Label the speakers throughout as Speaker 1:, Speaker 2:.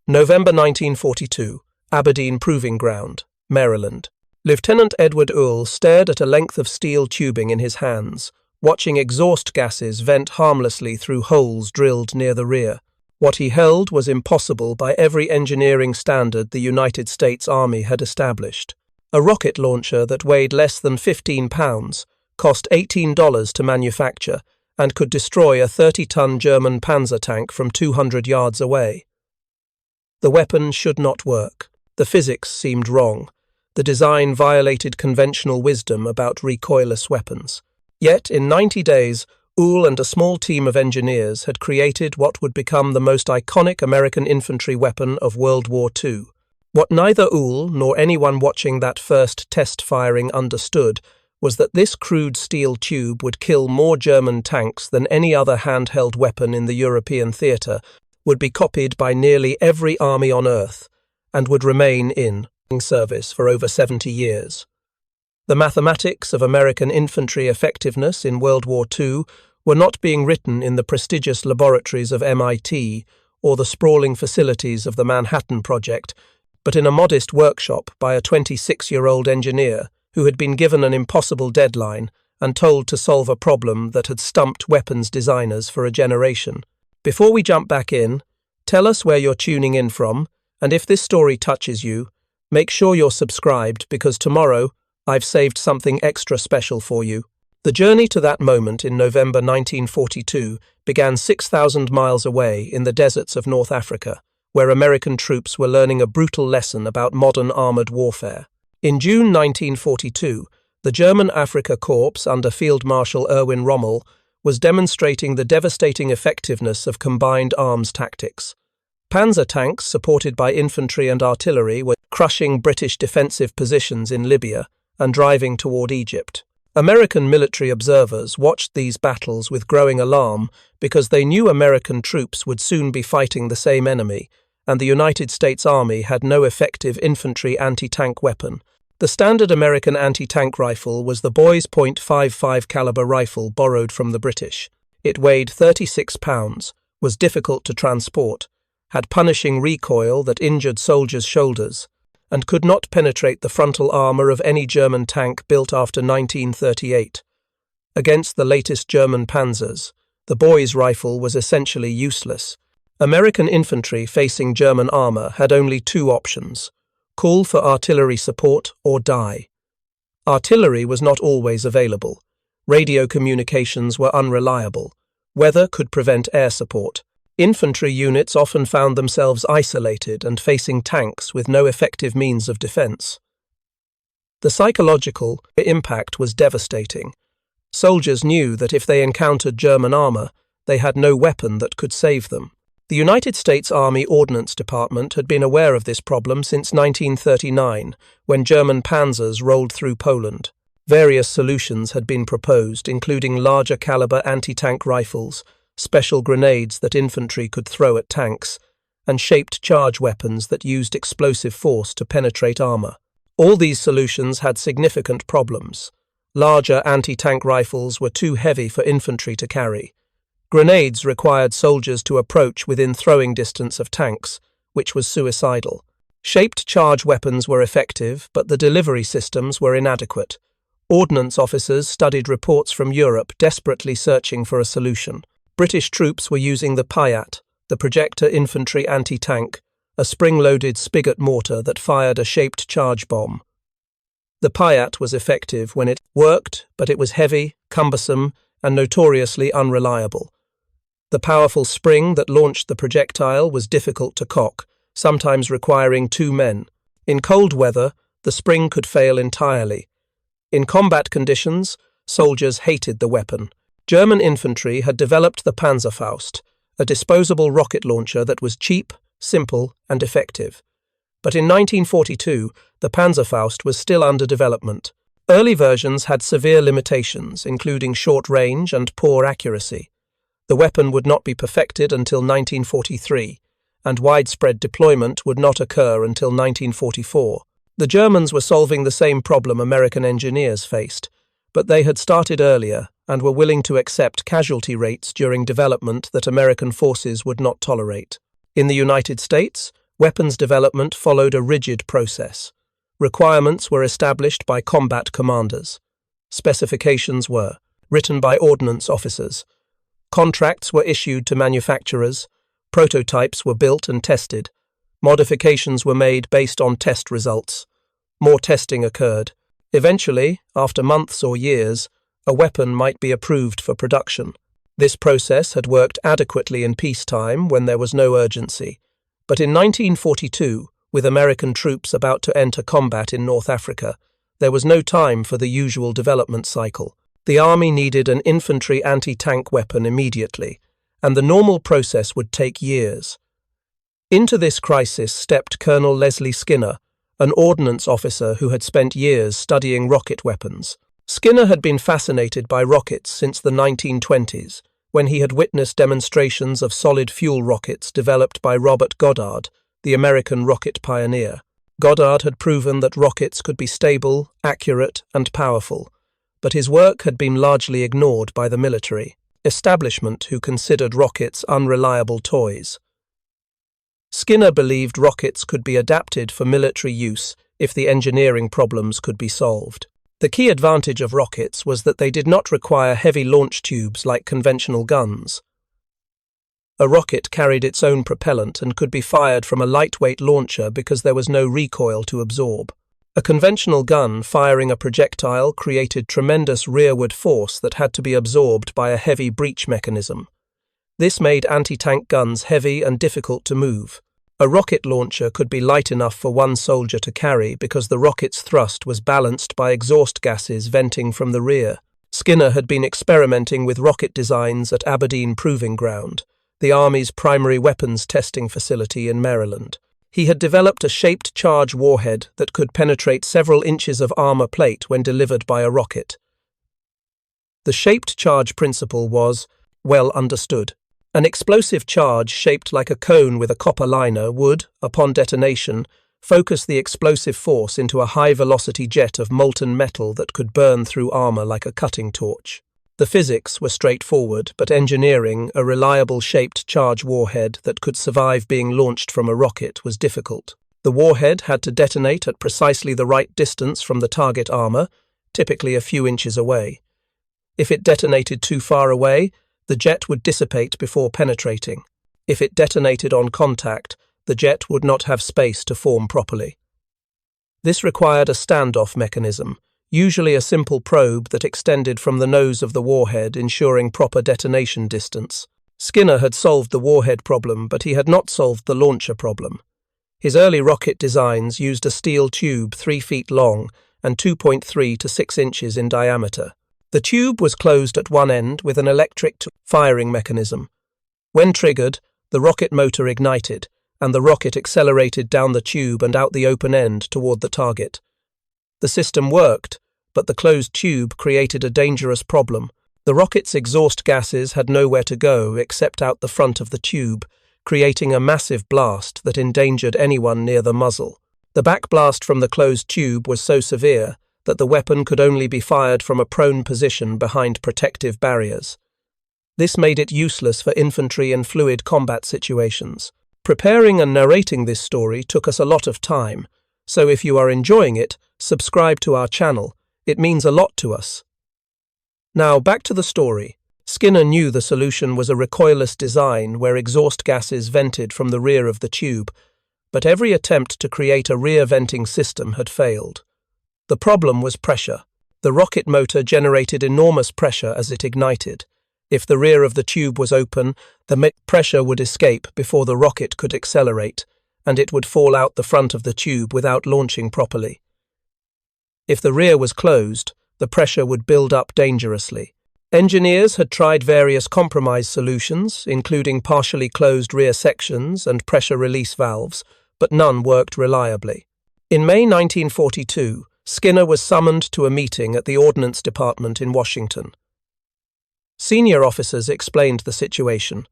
Speaker 1: November 1942, Aberdeen Proving Ground, Maryland. Lieutenant Edward Uhl stared at a length of steel tubing in his hands, watching exhaust gases vent harmlessly through holes drilled near the rear. What he held was impossible by every engineering standard the United States Army had established. A rocket launcher that weighed less than 15 pounds, cost $18 to manufacture, and could destroy a 30-ton German Panzer tank from 200 yards away. The weapon should not work. The physics seemed wrong. The design violated conventional wisdom about recoilless weapons. Yet, in 90 days, Uhl and a small team of engineers had created what would become the most iconic American infantry weapon of World War II. What neither Uhl nor anyone watching that first test firing understood was that this crude steel tube would kill more German tanks than any other handheld weapon in the European theatre, would be copied by nearly every army on Earth, and would remain in service for over 70 years. The mathematics of American infantry effectiveness in World War II were not being written in the prestigious laboratories of MIT or the sprawling facilities of the Manhattan Project, but in a modest workshop by a 26-year-old engineer who had been given an impossible deadline and told to solve a problem that had stumped weapons designers for a generation. Before we jump back in, tell us where you're tuning in from, and if this story touches you, make sure you're subscribed because tomorrow I've saved something extra special for you. The journey to that moment in November 1942 began 6,000 miles away in the deserts of North Africa, where American troops were learning a brutal lesson about modern armored warfare. In June 1942, the German Afrika Korps under Field Marshal Erwin Rommel was demonstrating the devastating effectiveness of combined arms tactics. Panzer tanks, supported by infantry and artillery, were crushing British defensive positions in Libya and driving toward Egypt. American military observers watched these battles with growing alarm because they knew American troops would soon be fighting the same enemy, and the United States Army had no effective infantry anti-tank weapon. The standard American anti-tank rifle was the Boys .55 caliber rifle borrowed from the British. It weighed 36 pounds, was difficult to transport, had punishing recoil that injured soldiers' shoulders, and could not penetrate the frontal armour of any German tank built after 1938. Against the latest German Panzers, the Boys rifle was essentially useless. American infantry facing German armour had only two options: call for artillery support or die. Artillery was not always available. Radio communications were unreliable. Weather could prevent air support. Infantry units often found themselves isolated and facing tanks with no effective means of defense. The psychological impact was devastating. Soldiers knew that if they encountered German armour, they had no weapon that could save them. The United States Army Ordnance Department had been aware of this problem since 1939, when German panzers rolled through Poland. Various solutions had been proposed, including larger caliber anti-tank rifles, special grenades that infantry could throw at tanks, and shaped charge weapons that used explosive force to penetrate armour. All these solutions had significant problems. Larger anti-tank rifles were too heavy for infantry to carry. Grenades required soldiers to approach within throwing distance of tanks, which was suicidal. Shaped charge weapons were effective, but the delivery systems were inadequate. Ordnance officers studied reports from Europe, desperately searching for a solution. British troops were using the Payat, the projector infantry anti-tank, a spring-loaded spigot mortar that fired a shaped charge bomb. The Payat was effective when it worked, but it was heavy, cumbersome, and notoriously unreliable. The powerful spring that launched the projectile was difficult to cock, sometimes requiring two men. In cold weather, the spring could fail entirely. In combat conditions, soldiers hated the weapon. German infantry had developed the Panzerfaust, a disposable rocket launcher that was cheap, simple, and effective. But in 1942, the Panzerfaust was still under development. Early versions had severe limitations, including short range and poor accuracy. The weapon would not be perfected until 1943, and widespread deployment would not occur until 1944. The Germans were solving the same problem American engineers faced, but they had started earlier and were willing to accept casualty rates during development that American forces would not tolerate. In the United States, Weapons development followed a rigid process. Requirements were established by combat commanders. Specifications were written by ordnance officers. Contracts were issued to manufacturers. Prototypes were built and tested. Modifications were made based on test results. More testing occurred. Eventually, after months or years, a weapon might be approved for production. This process had worked adequately in peacetime when there was no urgency. But in 1942, with American troops about to enter combat in North Africa, there was no time for the usual development cycle. The army needed an infantry anti-tank weapon immediately, and the normal process would take years. Into this crisis stepped Colonel Leslie Skinner, an ordnance officer who had spent years studying rocket weapons. Skinner had been fascinated by rockets since the 1920s, when he had witnessed demonstrations of solid-fuel rockets developed by Robert Goddard, the American rocket pioneer. Goddard had proven that rockets could be stable, accurate, and powerful, but his work had been largely ignored by the military establishment, who considered rockets unreliable toys. Skinner believed rockets could be adapted for military use if the engineering problems could be solved. The key advantage of rockets was that they did not require heavy launch tubes like conventional guns. A rocket carried its own propellant and could be fired from a lightweight launcher because there was no recoil to absorb. A conventional gun firing a projectile created tremendous rearward force that had to be absorbed by a heavy breech mechanism. This made anti-tank guns heavy and difficult to move. A rocket launcher could be light enough for one soldier to carry because the rocket's thrust was balanced by exhaust gases venting from the rear. Skinner had been experimenting with rocket designs at Aberdeen Proving Ground, the Army's primary weapons testing facility in Maryland. He had developed a shaped charge warhead that could penetrate several inches of armor plate when delivered by a rocket. The shaped charge principle was well understood. An explosive charge shaped like a cone with a copper liner would, upon detonation, focus the explosive force into a high-velocity jet of molten metal that could burn through armor like a cutting torch. The physics were straightforward, but engineering a reliable shaped charge warhead that could survive being launched from a rocket was difficult. The warhead had to detonate at precisely the right distance from the target armor, typically a few inches away. If it detonated too far away, the jet would dissipate before penetrating. If it detonated on contact, the jet would not have space to form properly. This required a standoff mechanism, usually a simple probe that extended from the nose of the warhead, ensuring proper detonation distance. Skinner had solved the warhead problem, but he had not solved the launcher problem. His early rocket designs used a steel tube 3 feet long and 2.3 to 6 inches in diameter. The tube was closed at one end with an electric firing mechanism. When triggered, the rocket motor ignited, and the rocket accelerated down the tube and out the open end toward the target. The system worked, but the closed tube created a dangerous problem. The rocket's exhaust gases had nowhere to go except out the front of the tube, creating a massive blast that endangered anyone near the muzzle. The backblast from the closed tube was so severe that the weapon could only be fired from a prone position behind protective barriers. This made it useless for infantry and fluid combat situations. Preparing and narrating this story took us a lot of time, so if you are enjoying it, subscribe to our channel. It means a lot to us. Now, back to the story. Skinner knew the solution was a recoilless design where exhaust gases vented from the rear of the tube, but every attempt to create a rear venting system had failed. The problem was pressure. The rocket motor generated enormous pressure as it ignited. If the rear of the tube was open, the pressure would escape before the rocket could accelerate, and it would fall out the front of the tube without launching properly. If the rear was closed, the pressure would build up dangerously. Engineers had tried various compromise solutions, including partially closed rear sections and pressure release valves, but none worked reliably. In May 1942, Skinner was summoned to a meeting at the Ordnance Department in Washington. Senior officers explained the situation.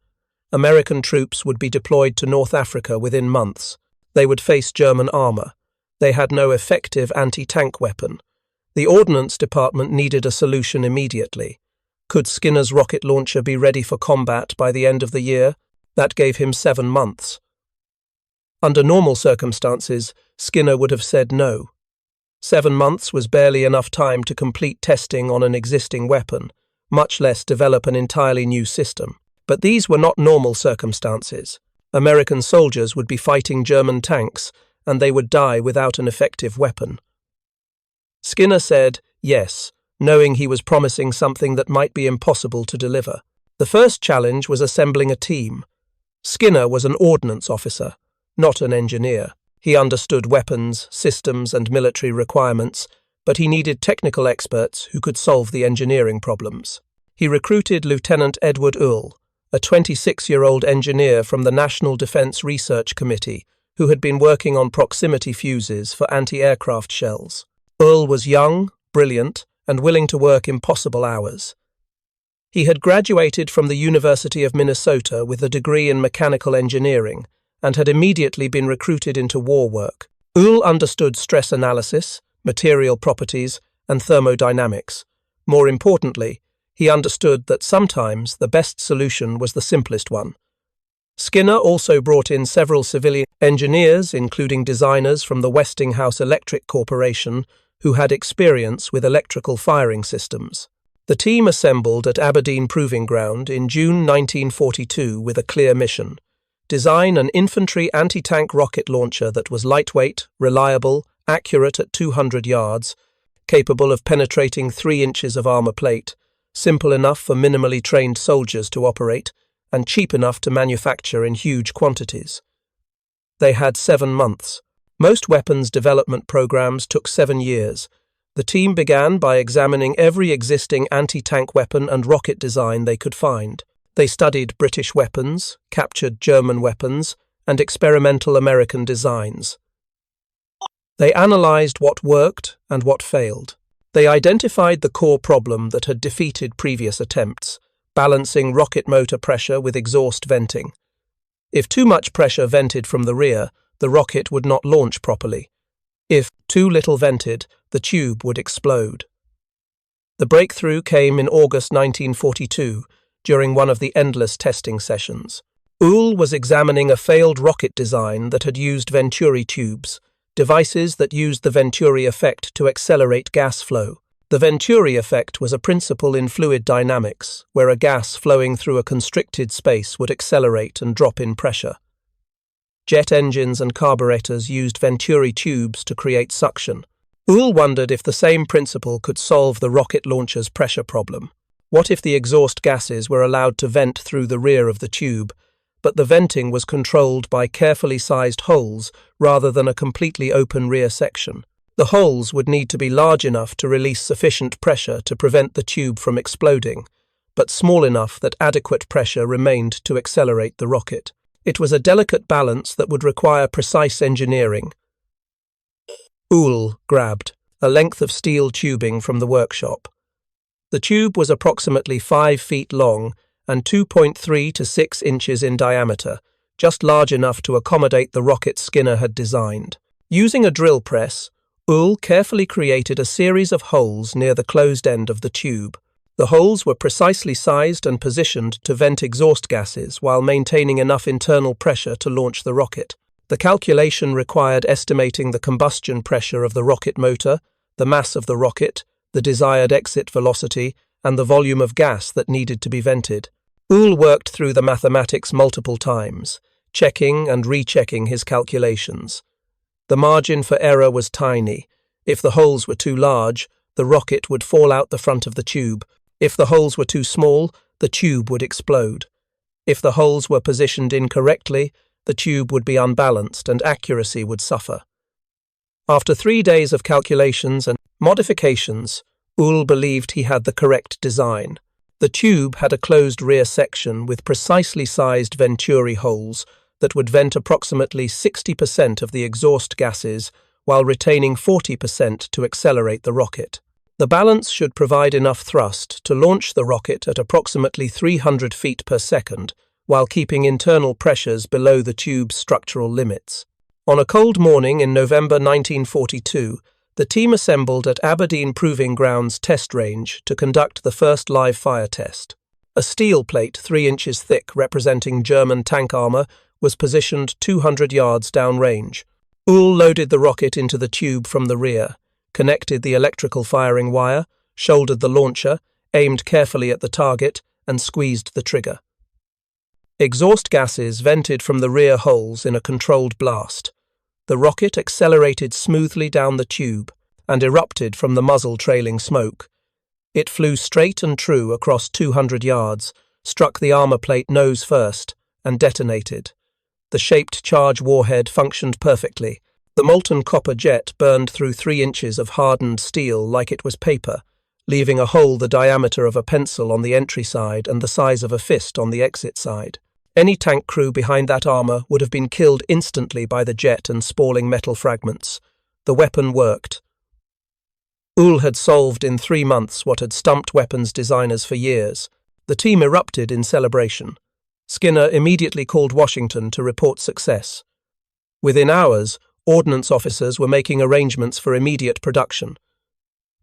Speaker 1: American troops would be deployed to North Africa within months. They would face German armor. They had no effective anti-tank weapon. The Ordnance Department needed a solution immediately. Could Skinner's rocket launcher be ready for combat by the end of the year? That gave him 7 months. Under normal circumstances, Skinner would have said no. 7 months was barely enough time to complete testing on an existing weapon, much less develop an entirely new system. But these were not normal circumstances. American soldiers would be fighting German tanks, and they would die without an effective weapon. Skinner said yes, knowing he was promising something that might be impossible to deliver. The first challenge was assembling a team. Skinner was an ordnance officer, not an engineer. He understood weapons, systems, and military requirements, but he needed technical experts who could solve the engineering problems. He recruited Lieutenant Edward Uhl, a 26-year-old engineer from the National Defense Research Committee, who had been working on proximity fuses for anti-aircraft shells. Uhl was young, brilliant, and willing to work impossible hours. He had graduated from the University of Minnesota with a degree in mechanical engineering and had immediately been recruited into war work. Uhl understood stress analysis, material properties, and thermodynamics. More importantly, he understood that sometimes the best solution was the simplest one. Skinner also brought in several civilian engineers, including designers from the Westinghouse Electric Corporation, who had experience with electrical firing systems. The team assembled at Aberdeen Proving Ground in June 1942 with a clear mission: design an infantry anti-tank rocket launcher that was lightweight, reliable, accurate at 200 yards, capable of penetrating 3 inches of armor plate, simple enough for minimally trained soldiers to operate, and cheap enough to manufacture in huge quantities. They had 7 months. Most weapons development programs took 7 years. The team began by examining every existing anti-tank weapon and rocket design they could find. They studied British weapons, captured German weapons, and experimental American designs. They analyzed what worked and what failed. They identified the core problem that had defeated previous attempts: balancing rocket motor pressure with exhaust venting. If too much pressure vented from the rear, the rocket would not launch properly. If too little vented, the tube would explode. The breakthrough came in August 1942, during one of the endless testing sessions. Uhl was examining a failed rocket design that had used Venturi tubes, devices that used the Venturi effect to accelerate gas flow. The Venturi effect was a principle in fluid dynamics, where a gas flowing through a constricted space would accelerate and drop in pressure. Jet engines and carburetors used Venturi tubes to create suction. Uhl wondered if the same principle could solve the rocket launcher's pressure problem. What if the exhaust gases were allowed to vent through the rear of the tube, but the venting was controlled by carefully sized holes rather than a completely open rear section? The holes would need to be large enough to release sufficient pressure to prevent the tube from exploding, but small enough that adequate pressure remained to accelerate the rocket. It was a delicate balance that would require precise engineering. Uhl grabbed a length of steel tubing from the workshop. The tube was approximately 5 feet long and 2.3 to 6 inches in diameter, just large enough to accommodate the rocket Skinner had designed. Using a drill press, Uhl carefully created a series of holes near the closed end of the tube. The holes were precisely sized and positioned to vent exhaust gases while maintaining enough internal pressure to launch the rocket. The calculation required estimating the combustion pressure of the rocket motor, the mass of the rocket, the desired exit velocity, and the volume of gas that needed to be vented. Uhl worked through the mathematics multiple times, checking and rechecking his calculations. The margin for error was tiny. If the holes were too large, the rocket would fall out the front of the tube. If the holes were too small, the tube would explode. If the holes were positioned incorrectly, the tube would be unbalanced and accuracy would suffer. After 3 days of calculations and modifications, Uhl believed he had the correct design. The tube had a closed rear section with precisely sized Venturi holes that would vent approximately 60% of the exhaust gases while retaining 40% to accelerate the rocket. The balance should provide enough thrust to launch the rocket at approximately 300 feet per second, while keeping internal pressures below the tube's structural limits. On a cold morning in November 1942, the team assembled at Aberdeen Proving Ground's test range to conduct the first live fire test. A steel plate 3 inches thick representing German tank armor was positioned 200 yards downrange. Uhl loaded the rocket into the tube from the rear, connected the electrical firing wire, shouldered the launcher, aimed carefully at the target, and squeezed the trigger. Exhaust gases vented from the rear holes in a controlled blast. The rocket accelerated smoothly down the tube and erupted from the muzzle trailing smoke. It flew straight and true across 200 yards, struck the armor plate nose first, and detonated. The shaped charge warhead functioned perfectly. The molten copper jet burned through 3 inches of hardened steel like it was paper, leaving a hole the diameter of a pencil on the entry side and the size of a fist on the exit side. Any tank crew behind that armor would have been killed instantly by the jet and spalling metal fragments. The weapon worked. Uhl had solved in 3 months what had stumped weapons designers for years. The team erupted in celebration. Skinner immediately called Washington to report success. Within hours, ordnance officers were making arrangements for immediate production.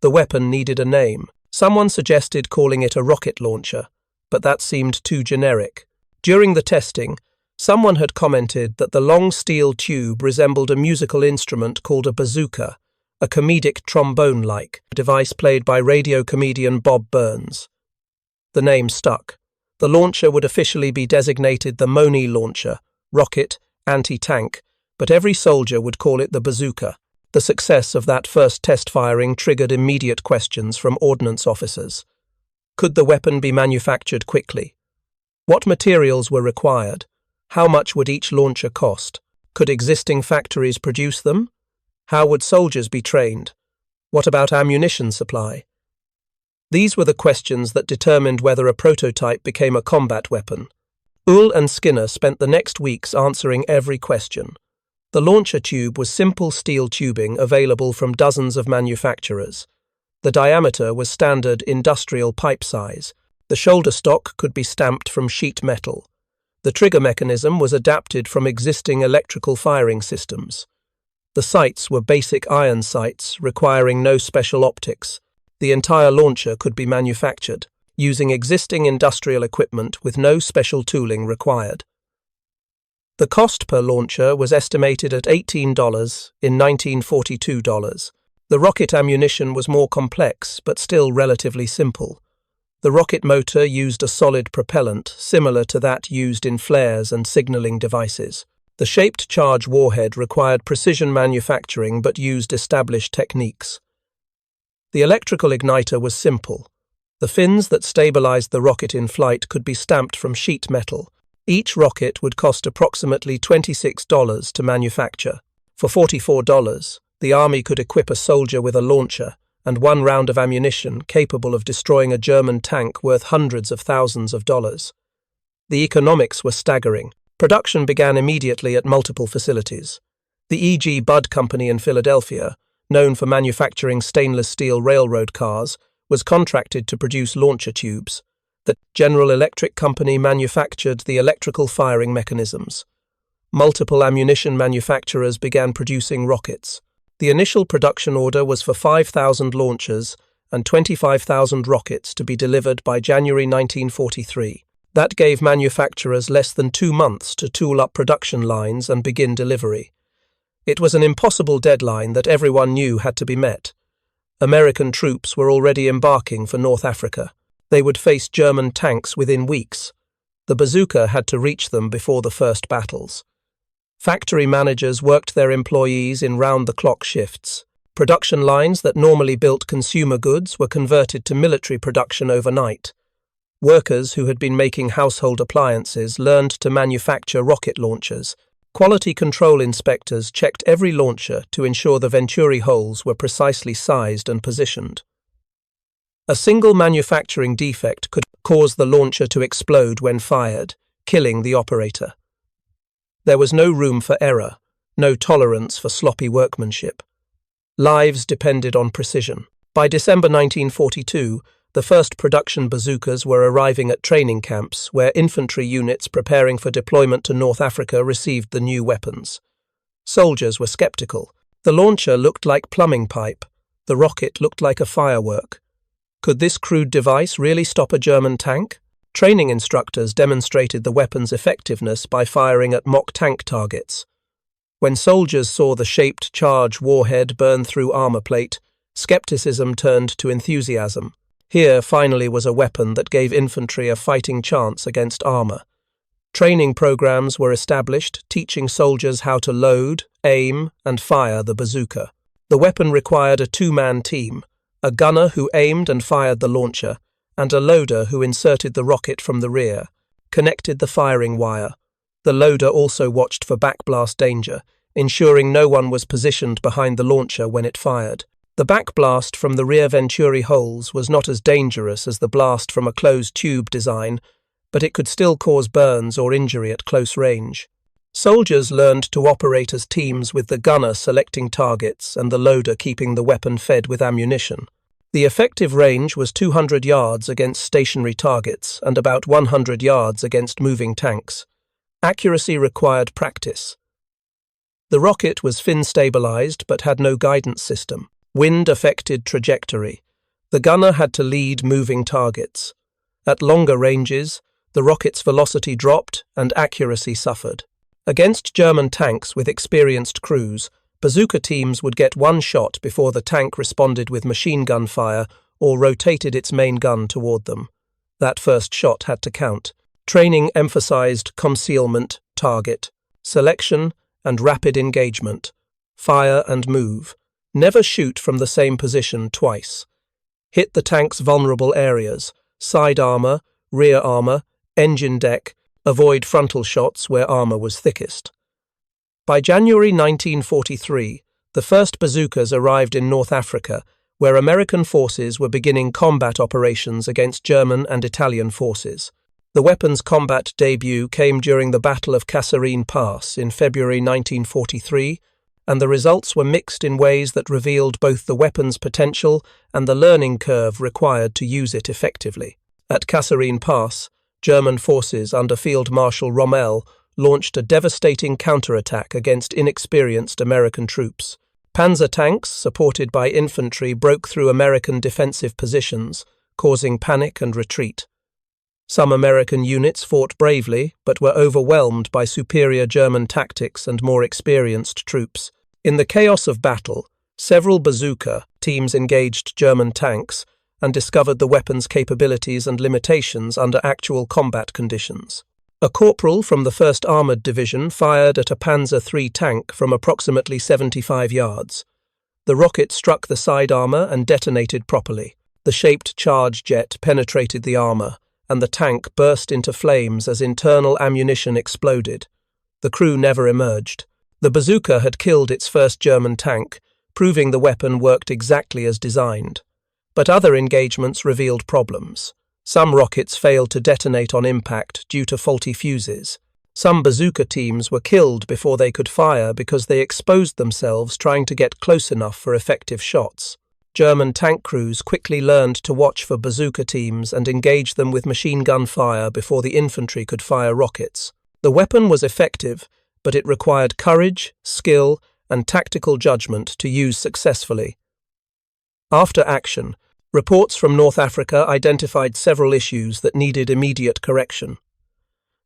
Speaker 1: The weapon needed a name. Someone suggested calling it a rocket launcher, but that seemed too generic. During the testing, someone had commented that the long steel tube resembled a musical instrument called a bazooka, a comedic trombone-like device played by radio comedian Bob Burns. The name stuck. The launcher would officially be designated the Moni launcher, rocket, anti-tank, but every soldier would call it the bazooka. The success of that first test firing triggered immediate questions from ordnance officers. Could the weapon be manufactured quickly? What materials were required? How much would each launcher cost? Could existing factories produce them? How would soldiers be trained? What about ammunition supply? These were the questions that determined whether a prototype became a combat weapon. Uhl and Skinner spent the next weeks answering every question. The launcher tube was simple steel tubing available from dozens of manufacturers. The diameter was standard industrial pipe size. The shoulder stock could be stamped from sheet metal. The trigger mechanism was adapted from existing electrical firing systems. The sights were basic iron sights requiring no special optics. The entire launcher could be manufactured using existing industrial equipment with no special tooling required. The cost per launcher was estimated at $18 in 1942 dollars. The rocket ammunition was more complex but still relatively simple. The rocket motor used a solid propellant similar to that used in flares and signaling devices. The shaped charge warhead required precision manufacturing but used established techniques. The electrical igniter was simple. The fins that stabilized the rocket in flight could be stamped from sheet metal. Each rocket would cost approximately $26 to manufacture. For $44, the Army could equip a soldier with a launcher and 1 round of ammunition capable of destroying a German tank worth hundreds of thousands of dollars. The economics were staggering. Production began immediately at multiple facilities. The E.G. Budd Company in Philadelphia, known for manufacturing stainless steel railroad cars, was contracted to produce launcher tubes. The General Electric Company manufactured the electrical firing mechanisms. Multiple ammunition manufacturers began producing rockets. The initial production order was for 5,000 launchers and 25,000 rockets to be delivered by January 1943. That gave manufacturers less than 2 months to tool up production lines and begin delivery. It was an impossible deadline that everyone knew had to be met. American troops were already embarking for North Africa. They would face German tanks within weeks. The bazooka had to reach them before the first battles. Factory managers worked their employees in round-the-clock shifts. Production lines that normally built consumer goods were converted to military production overnight. Workers who had been making household appliances learned to manufacture rocket launchers. Quality control inspectors checked every launcher to ensure the venturi holes were precisely sized and positioned. A single manufacturing defect could cause the launcher to explode when fired, killing the operator. There was no room for error, no tolerance for sloppy workmanship. Lives depended on precision. By December 1942, the first production bazookas were arriving at training camps where infantry units preparing for deployment to North Africa received the new weapons. Soldiers were skeptical. The launcher looked like plumbing pipe. The rocket looked like a firework. Could this crude device really stop a German tank? Training instructors demonstrated the weapon's effectiveness by firing at mock tank targets. When soldiers saw the shaped charge warhead burn through armor plate, skepticism turned to enthusiasm. Here, finally, was a weapon that gave infantry a fighting chance against armor. Training programs were established, teaching soldiers how to load, aim, and fire the bazooka. The weapon required a two-man team, a gunner who aimed and fired the launcher, and a loader who inserted the rocket from the rear, connected the firing wire. The loader also watched for backblast danger, ensuring no one was positioned behind the launcher when it fired. The backblast from the rear venturi holes was not as dangerous as the blast from a closed tube design, but it could still cause burns or injury at close range. Soldiers learned to operate as teams, with the gunner selecting targets and the loader keeping the weapon fed with ammunition. The effective range was 200 yards against stationary targets and about 100 yards against moving tanks. Accuracy required practice. The rocket was fin-stabilized but had no guidance system. Wind affected trajectory. The gunner had to lead moving targets. At longer ranges, the rocket's velocity dropped and accuracy suffered. Against German tanks with experienced crews, bazooka teams would get one shot before the tank responded with machine gun fire or rotated its main gun toward them. That first shot had to count. Training emphasized concealment, target, selection, and rapid engagement. Fire and move. Never shoot from the same position twice. Hit the tank's vulnerable areas, side armor, rear armor, engine deck. Avoid frontal shots where armor was thickest. By January 1943, the first bazookas arrived in North Africa, where American forces were beginning combat operations against German and Italian forces. The weapon's combat debut came during the Battle of Kasserine Pass in February 1943, and the results were mixed in ways that revealed both the weapon's potential and the learning curve required to use it effectively. At Kasserine Pass, German forces under Field Marshal Rommel launched a devastating counterattack against inexperienced American troops. Panzer tanks, supported by infantry, broke through American defensive positions, causing panic and retreat. Some American units fought bravely, but were overwhelmed by superior German tactics and more experienced troops. In the chaos of battle, several bazooka teams engaged German tanks and discovered the weapon's capabilities and limitations under actual combat conditions. A corporal from the 1st Armoured Division fired at a Panzer III tank from approximately 75 yards. The rocket struck the side armour and detonated properly. The shaped charge jet penetrated the armour, and the tank burst into flames as internal ammunition exploded. The crew never emerged. The bazooka had killed its first German tank, proving the weapon worked exactly as designed. But other engagements revealed problems. Some rockets failed to detonate on impact due to faulty fuses. Some bazooka teams were killed before they could fire because they exposed themselves trying to get close enough for effective shots. German tank crews quickly learned to watch for bazooka teams and engage them with machine gun fire before the infantry could fire rockets. The weapon was effective, but it required courage, skill, and tactical judgment to use successfully. After action, reports from North Africa identified several issues that needed immediate correction.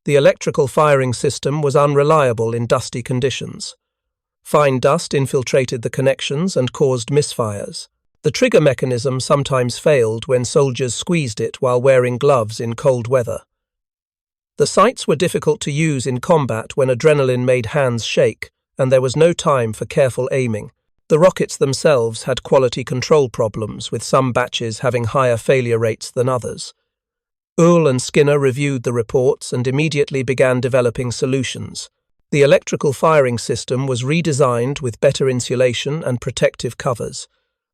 Speaker 1: The electrical firing system was unreliable in dusty conditions. Fine dust infiltrated the connections and caused misfires. The trigger mechanism sometimes failed when soldiers squeezed it while wearing gloves in cold weather. The sights were difficult to use in combat when adrenaline made hands shake, and there was no time for careful aiming. The rockets themselves had quality control problems, with some batches having higher failure rates than others. Uhl and Skinner reviewed the reports and immediately began developing solutions. The electrical firing system was redesigned with better insulation and protective covers.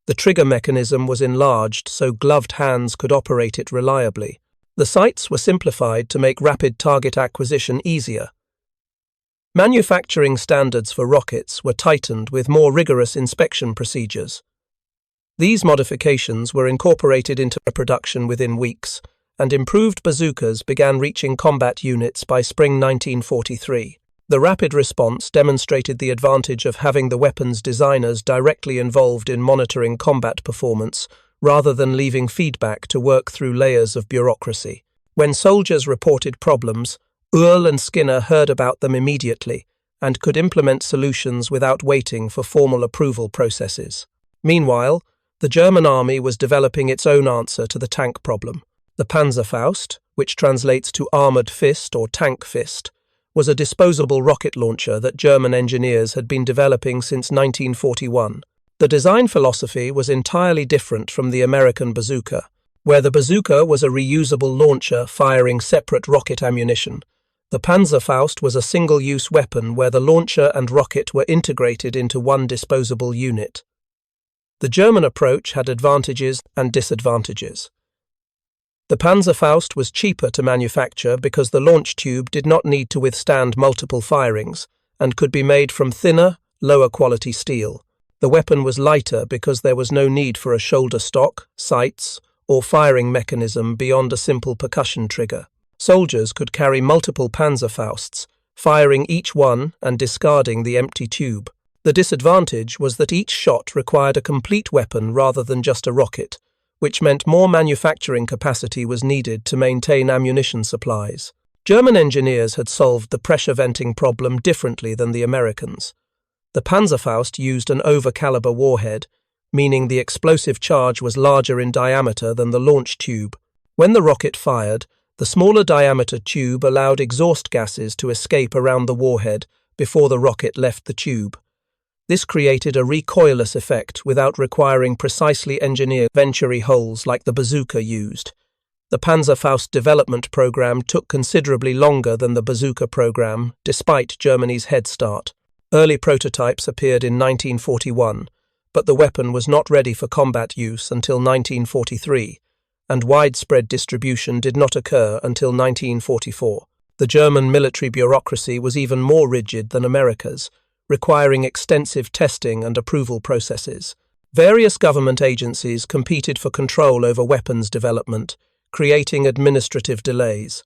Speaker 1: The trigger mechanism was enlarged so gloved hands could operate it reliably. The sights were simplified to make rapid target acquisition easier. Manufacturing standards for rockets were tightened with more rigorous inspection procedures. These modifications were incorporated into production within weeks, and improved bazookas began reaching combat units by spring 1943. The rapid response demonstrated the advantage of having the weapon's designers directly involved in monitoring combat performance, rather than leaving feedback to work through layers of bureaucracy. When soldiers reported problems, Uhl and Skinner heard about them immediately and could implement solutions without waiting for formal approval processes. Meanwhile, the German army was developing its own answer to the tank problem. The Panzerfaust, which translates to armoured fist or tank fist, was a disposable rocket launcher that German engineers had been developing since 1941. The design philosophy was entirely different from the American Bazooka, where the Bazooka was a reusable launcher firing separate rocket ammunition. The Panzerfaust was a single-use weapon where the launcher and rocket were integrated into one disposable unit. The German approach had advantages and disadvantages. The Panzerfaust was cheaper to manufacture because the launch tube did not need to withstand multiple firings and could be made from thinner, lower-quality steel. The weapon was lighter because there was no need for a shoulder stock, sights, or firing mechanism beyond a simple percussion trigger. Soldiers could carry multiple Panzerfausts, firing each one and discarding the empty tube. The disadvantage was that each shot required a complete weapon rather than just a rocket, which meant more manufacturing capacity was needed to maintain ammunition supplies. German engineers had solved the pressure venting problem differently than the Americans. The Panzerfaust used an over-caliber warhead, meaning the explosive charge was larger in diameter than the launch tube. When the rocket fired, the smaller diameter tube allowed exhaust gases to escape around the warhead before the rocket left the tube. This created a recoilless effect without requiring precisely engineered venturi holes like the Bazooka used. The Panzerfaust development program took considerably longer than the Bazooka program, despite Germany's head start. Early prototypes appeared in 1941, but the weapon was not ready for combat use until 1943, and widespread distribution did not occur until 1944. The German military bureaucracy was even more rigid than America's, requiring extensive testing and approval processes. Various government agencies competed for control over weapons development, creating administrative delays.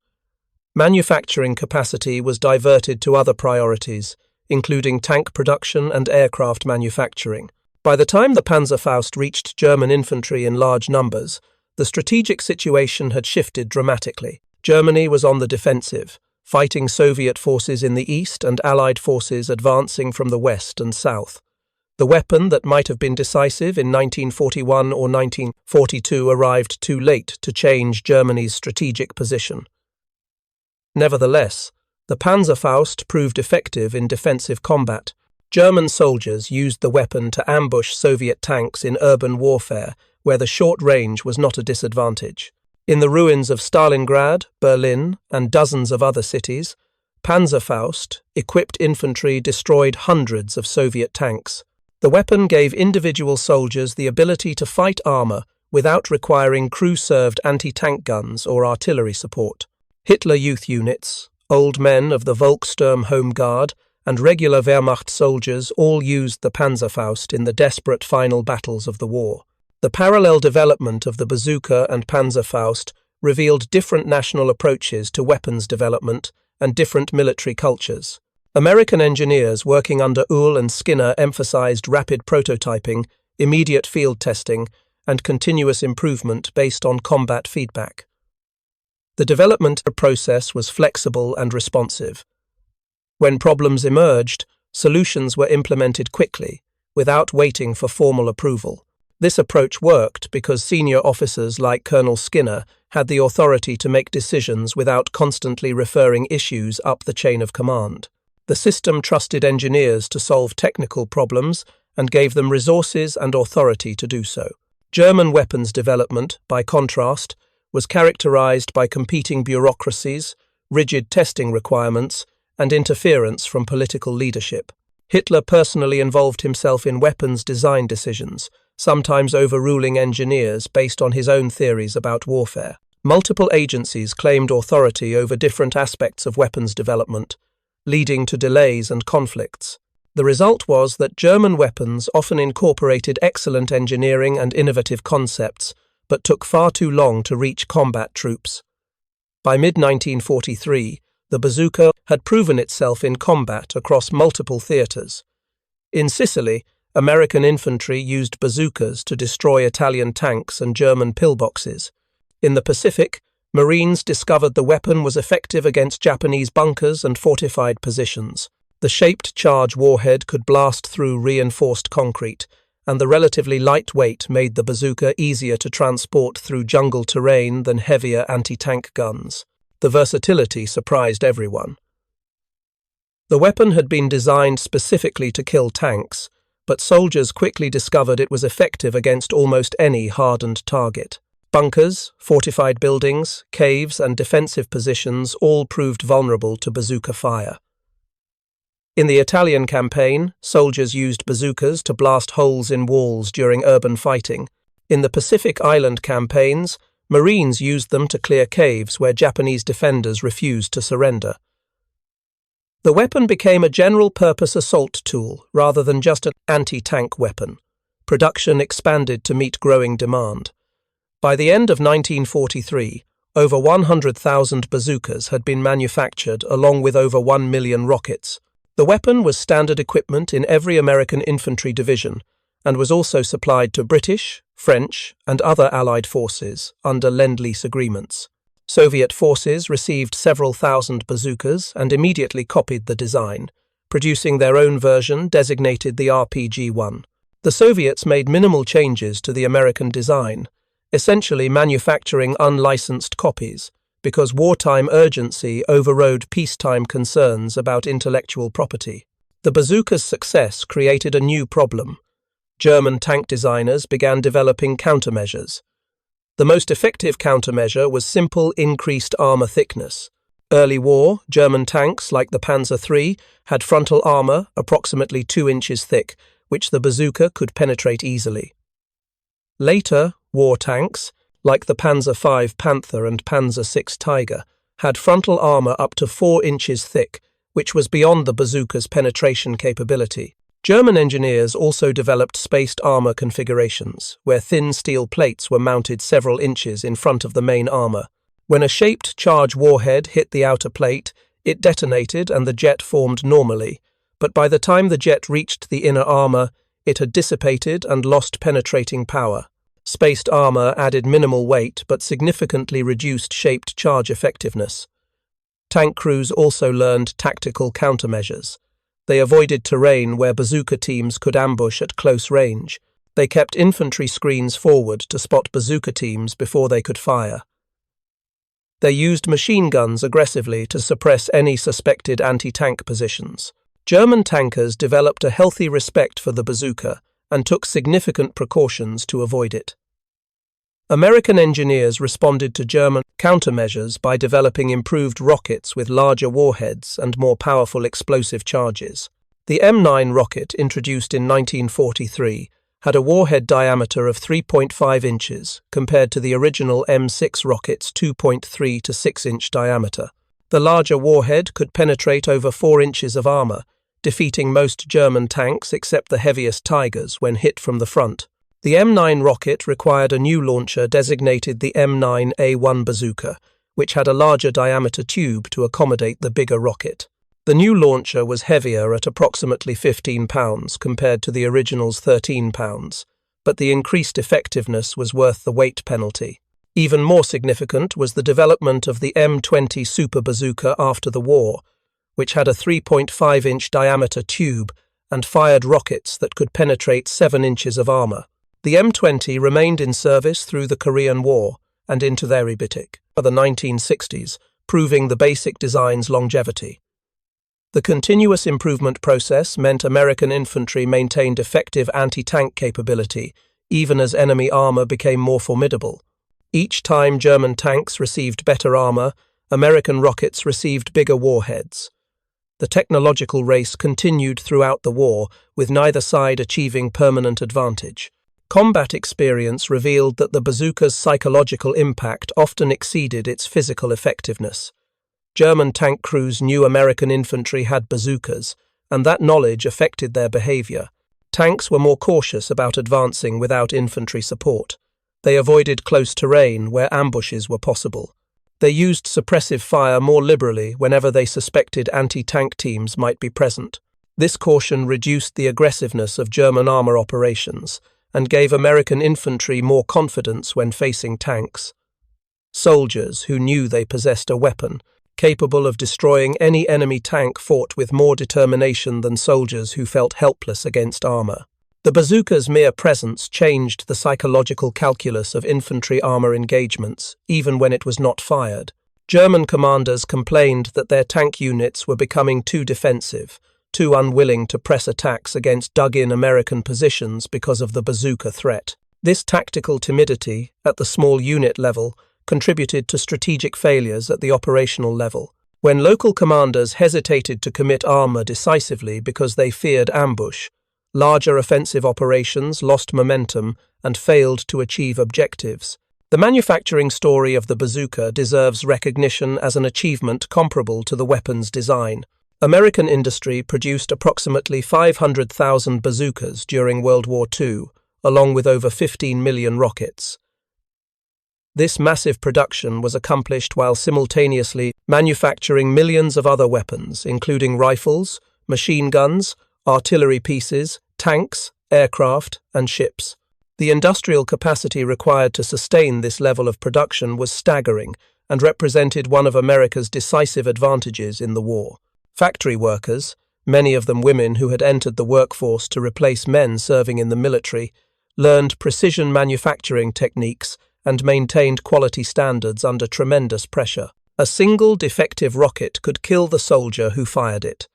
Speaker 1: Manufacturing capacity was diverted to other priorities, including tank production and aircraft manufacturing. By the time the Panzerfaust reached German infantry in large numbers, the strategic situation had shifted dramatically. Germany was on the defensive, fighting Soviet forces in the east and Allied forces advancing from the west and south. The weapon that might have been decisive in 1941 or 1942 arrived too late to change Germany's strategic position. Nevertheless, the Panzerfaust proved effective in defensive combat. German soldiers used the weapon to ambush Soviet tanks in urban warfare, where the short range was not a disadvantage. In the ruins of Stalingrad, Berlin, and dozens of other cities, Panzerfaust, equipped infantry destroyed hundreds of Soviet tanks. The weapon gave individual soldiers the ability to fight armor without requiring crew-served anti-tank guns or artillery support. Hitler Youth units, old men of the Volkssturm Home Guard, and regular Wehrmacht soldiers all used the Panzerfaust in the desperate final battles of the war. The parallel development of the Bazooka and Panzerfaust revealed different national approaches to weapons development and different military cultures. American engineers working under Uhl and Skinner emphasized rapid prototyping, immediate field testing, and continuous improvement based on combat feedback. The development process was flexible and responsive. When problems emerged, solutions were implemented quickly, without waiting for formal approval. This approach worked because senior officers like Colonel Skinner had the authority to make decisions without constantly referring issues up the chain of command. The system trusted engineers to solve technical problems and gave them resources and authority to do so. German weapons development, by contrast, was characterized by competing bureaucracies, rigid testing requirements, and interference from political leadership. Hitler personally involved himself in weapons design decisions, sometimes overruling engineers based on his own theories about warfare. Multiple agencies claimed authority over different aspects of weapons development, leading to delays and conflicts. The result was that German weapons often incorporated excellent engineering and innovative concepts, but took far too long to reach combat troops. By mid-1943, the Bazooka had proven itself in combat across multiple theaters. In Sicily, American infantry used bazookas to destroy Italian tanks and German pillboxes. In the Pacific, Marines discovered the weapon was effective against Japanese bunkers and fortified positions. The shaped charge warhead could blast through reinforced concrete, and the relatively light weight made the bazooka easier to transport through jungle terrain than heavier anti-tank guns. The versatility surprised everyone. The weapon had been designed specifically to kill tanks, but soldiers quickly discovered it was effective against almost any hardened target. Bunkers, fortified buildings, caves, and defensive positions all proved vulnerable to bazooka fire. In the Italian campaign, soldiers used bazookas to blast holes in walls during urban fighting. In the Pacific Island campaigns, Marines used them to clear caves where Japanese defenders refused to surrender. The weapon became a general-purpose assault tool rather than just an anti-tank weapon. Production expanded to meet growing demand. By the end of 1943, over 100,000 bazookas had been manufactured along with over 1 million rockets. The weapon was standard equipment in every American infantry division and was also supplied to British, French, and other Allied forces under Lend-Lease agreements. Soviet forces received several thousand bazookas and immediately copied the design, producing their own version designated the RPG-1. The Soviets made minimal changes to the American design, essentially manufacturing unlicensed copies, because wartime urgency overrode peacetime concerns about intellectual property. The bazooka's success created a new problem. German tank designers began developing countermeasures. The most effective countermeasure was simple increased armor thickness. Early war, German tanks like the Panzer III had frontal armor approximately 2 inches thick, which the bazooka could penetrate easily. Later, war tanks, like the Panzer V Panther and Panzer VI Tiger, had frontal armor up to 4 inches thick, which was beyond the bazooka's penetration capability. German engineers also developed spaced armor configurations, where thin steel plates were mounted several inches in front of the main armor. When a shaped charge warhead hit the outer plate, it detonated and the jet formed normally, but by the time the jet reached the inner armor, it had dissipated and lost penetrating power. Spaced armor added minimal weight but significantly reduced shaped charge effectiveness. Tank crews also learned tactical countermeasures. They avoided terrain where bazooka teams could ambush at close range. They kept infantry screens forward to spot bazooka teams before they could fire. They used machine guns aggressively to suppress any suspected anti-tank positions. German tankers developed a healthy respect for the bazooka and took significant precautions to avoid it. American engineers responded to German countermeasures by developing improved rockets with larger warheads and more powerful explosive charges. The M9 rocket, introduced in 1943, had a warhead diameter of 3.5 inches compared to the original M6 rocket's 2.3 to 6-inch diameter. The larger warhead could penetrate over 4 inches of armor, defeating most German tanks except the heaviest Tigers when hit from the front. The M9 rocket required a new launcher designated the M9A1 bazooka, which had a larger diameter tube to accommodate the bigger rocket. The new launcher was heavier at approximately 15 pounds compared to the original's 13 pounds, but the increased effectiveness was worth the weight penalty. Even more significant was the development of the M20 Super Bazooka after the war, which had a 3.5-inch diameter tube and fired rockets that could penetrate 7 inches of armor. The M20 remained in service through the Korean War and into the 1960s, proving the basic design's longevity. The continuous improvement process meant American infantry maintained effective anti-tank capability, even as enemy armor became more formidable. Each time German tanks received better armor, American rockets received bigger warheads. The technological race continued throughout the war, with neither side achieving permanent advantage. Combat experience revealed that the bazooka's psychological impact often exceeded its physical effectiveness. German tank crews knew American infantry had bazookas, and that knowledge affected their behavior. Tanks were more cautious about advancing without infantry support. They avoided close terrain where ambushes were possible. They used suppressive fire more liberally whenever they suspected anti-tank teams might be present. This caution reduced the aggressiveness of German armor operations and gave American infantry more confidence when facing tanks. soldiers who knew they possessed a weapon, capable of destroying any enemy tank, fought with more determination than soldiers who felt helpless against armor. The bazooka's mere presence changed the psychological calculus of infantry armor engagements, even when it was not fired. German commanders complained that their tank units were becoming too defensive, too unwilling to press attacks against dug-in American positions because of the bazooka threat. This tactical timidity, at the small unit level, contributed to strategic failures at the operational level. When local commanders hesitated to commit armor decisively because they feared ambush, larger offensive operations lost momentum and failed to achieve objectives. The manufacturing story of the bazooka deserves recognition as an achievement comparable to the weapon's design. American industry produced approximately 500,000 bazookas during World War II, along with over 15 million rockets. This massive production was accomplished while simultaneously manufacturing millions of other weapons, including rifles, machine guns, artillery pieces, tanks, aircraft, and ships. The industrial capacity required to sustain this level of production was staggering and represented one of America's decisive advantages in the war. Factory workers, many of them women who had entered the workforce to replace men serving in the military, learned precision manufacturing techniques and maintained quality standards under tremendous pressure. A single defective rocket could kill the soldier who fired it.